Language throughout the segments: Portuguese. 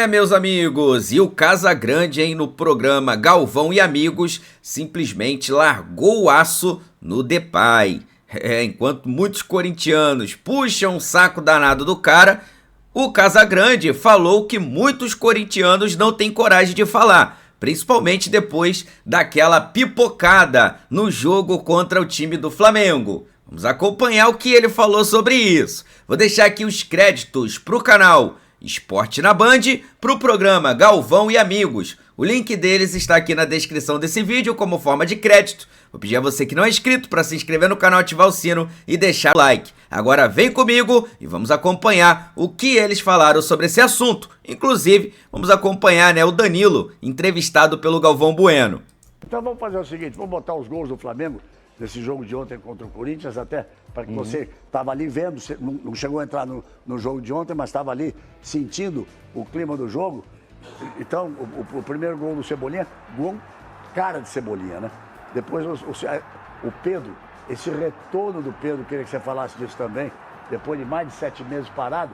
Meus amigos, e o Casagrande, hein, no programa Galvão e Amigos, simplesmente largou o aço no Depay. Enquanto muitos corintianos puxam o saco danado do cara, o Casagrande falou que muitos corintianos não têm coragem de falar, principalmente depois daquela pipocada no jogo contra o time do Flamengo. Vamos acompanhar o que ele falou sobre isso. Vou deixar aqui os créditos pro canal Esporte na Band, pro programa Galvão e Amigos. O link deles está aqui na descrição desse vídeo como forma de crédito. Vou pedir a você que não é inscrito para se inscrever no canal, ativar o sino e deixar o like. Agora vem comigo e vamos acompanhar o que eles falaram sobre esse assunto. Inclusive, vamos acompanhar, o Danilo, entrevistado pelo Galvão Bueno. Então vamos fazer o seguinte, vamos botar os gols do Flamengo nesse jogo de ontem contra o Corinthians, até para que você estava ali vendo, não chegou a entrar no jogo de ontem, mas estava ali sentindo o clima do jogo. Então, o primeiro gol do Cebolinha, gol cara de Cebolinha, né? Depois o Pedro, esse retorno do Pedro, queria que você falasse disso também, depois de mais de 7 meses parado,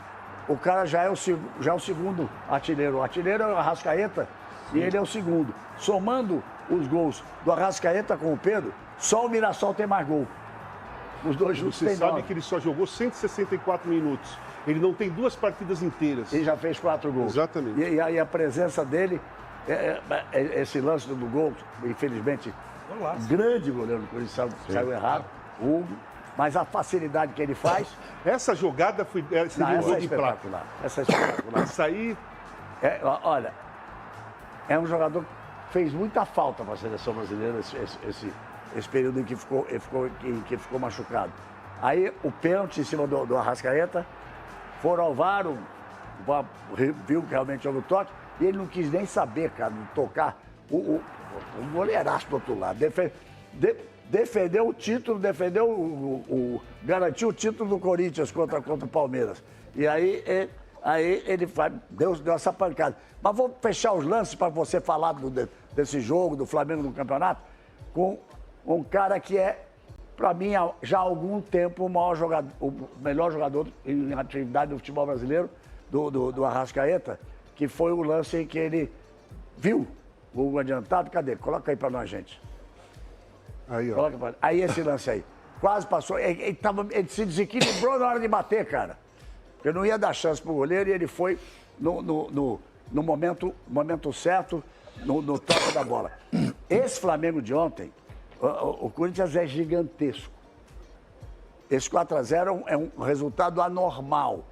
o cara já é o segundo artilheiro. O artilheiro é o Arrascaeta e ele é o segundo. Somando os gols do Arrascaeta com o Pedro, só o Mirassol tem mais gol. Os dois juntos Você tem sabe 9. que ele só jogou 164 minutos. Ele não tem 2 partidas inteiras. E já fez 4 gols. Exatamente. E a presença dele, esse lance do gol, infelizmente, grande goleiro do Corinthians saiu errado, o Hugo, mas a facilidade que ele faz. Essa jogada seria um gol de prata. Essa é espetacular. Isso aí. Olha, é um jogador que fez muita falta para a seleção brasileira esse período em que ficou machucado. Aí o pênalti em cima do Arrascaeta, foram ao VAR, viu que realmente houve o toque, e ele não quis nem saber, cara, de tocar o goleiraço do outro lado. Defendeu o título, garantiu o título do Corinthians contra o Palmeiras. E aí ele deu essa pancada. Mas vou fechar os lances para você falar desse jogo, do Flamengo no campeonato, com um cara que é, para mim, já há algum tempo, o melhor jogador em atividade do futebol brasileiro, do Arrascaeta, que foi o lance em que ele viu o adiantado. Cadê? Coloca aí para nós, gente. Aí, ó. Aí esse lance aí. Quase passou. Ele se desequilibrou na hora de bater, cara. Porque não ia dar chance pro goleiro e ele foi no momento certo, no toque da bola. Esse Flamengo de ontem, o Corinthians é gigantesco. Esse 4-0 é um resultado anormal.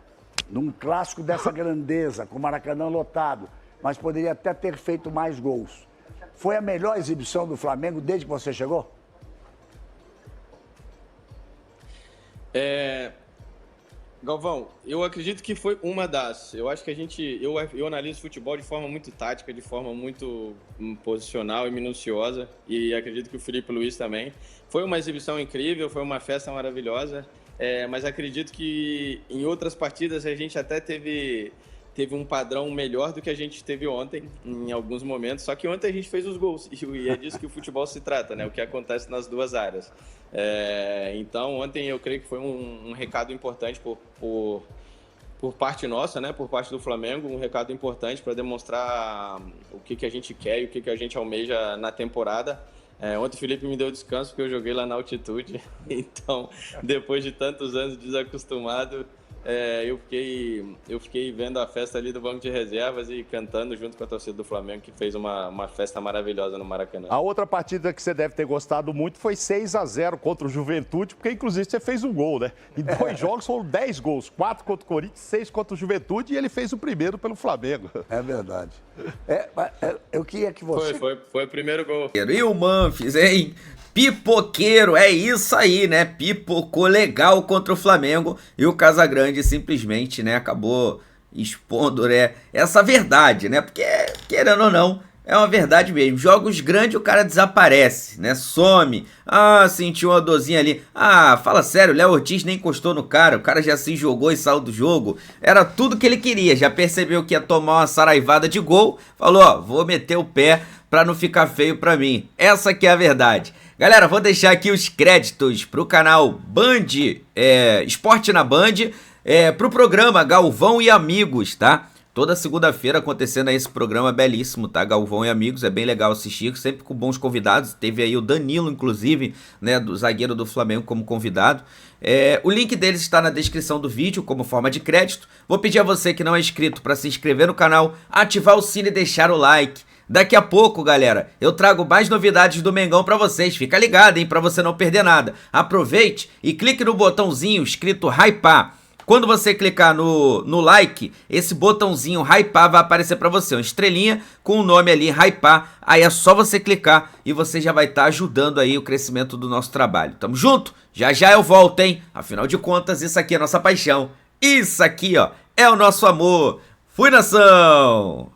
Num clássico dessa grandeza, com o Maracanã lotado. Mas poderia até ter feito mais gols. Foi a melhor exibição do Flamengo desde que você chegou? Galvão, eu acredito que foi uma das. Eu acho que eu analiso futebol de forma muito tática, de forma muito posicional e minuciosa, e acredito que o Felipe Luiz também. Foi uma exibição incrível, foi uma festa maravilhosa, mas acredito que em outras partidas a gente até teve um padrão melhor do que a gente teve ontem, em alguns momentos. Só que ontem a gente fez os gols, e é disso que o futebol se trata, né? O que acontece nas duas áreas. Então, ontem eu creio que foi um recado importante por parte nossa, né? Por parte do Flamengo, um recado importante para demonstrar o que a gente quer e o que a gente almeja na temporada. Ontem o Felipe me deu descanso porque eu joguei lá na altitude, então, depois de tantos anos desacostumado, eu fiquei vendo a festa ali do banco de reservas e cantando junto com a torcida do Flamengo, que fez uma festa maravilhosa no Maracanã. A outra partida que você deve ter gostado muito foi 6-0 contra o Juventude, porque inclusive você fez um gol, né? Em 2 jogos foram 10 gols, 4 contra o Corinthians, 6 contra o Juventude, e ele fez o primeiro pelo Flamengo. É verdade. Eu queria que você... Foi o primeiro gol. E o Manfis, hein? Pipoqueiro, é isso aí, né? Pipocou legal contra o Flamengo e o Casagrande simplesmente, acabou expondo, essa verdade, Porque, querendo ou não, é uma verdade mesmo. Jogos grandes o cara desaparece, some. Sentiu uma dorzinha ali. Fala sério, o Léo Ortiz nem encostou no cara, o cara já se jogou e saiu do jogo. Era tudo que ele queria, já percebeu que ia tomar uma saraivada de gol, falou, vou meter o pé pra não ficar feio pra mim. Essa que é a verdade. Galera, vou deixar aqui os créditos pro canal Band, Esporte na Band, pro programa Galvão e Amigos, tá? Toda segunda-feira acontecendo aí esse programa belíssimo, tá? Galvão e Amigos, é bem legal assistir, sempre com bons convidados. Teve aí o Danilo, inclusive, né, do zagueiro do Flamengo como convidado. O link deles está na descrição do vídeo, como forma de crédito. Vou pedir a você que não é inscrito para se inscrever no canal, ativar o sino e deixar o like. Daqui a pouco, galera, eu trago mais novidades do Mengão pra vocês. Fica ligado, hein, pra você não perder nada. Aproveite e clique no botãozinho escrito hypar. Quando você clicar no like, esse botãozinho hypar vai aparecer pra você, uma estrelinha com o nome ali, hypar. Aí é só você clicar e você já vai estar ajudando aí o crescimento do nosso trabalho. Tamo junto? Já já eu volto, hein? Afinal de contas, isso aqui é nossa paixão. Isso aqui, ó, é o nosso amor. Fui, nação!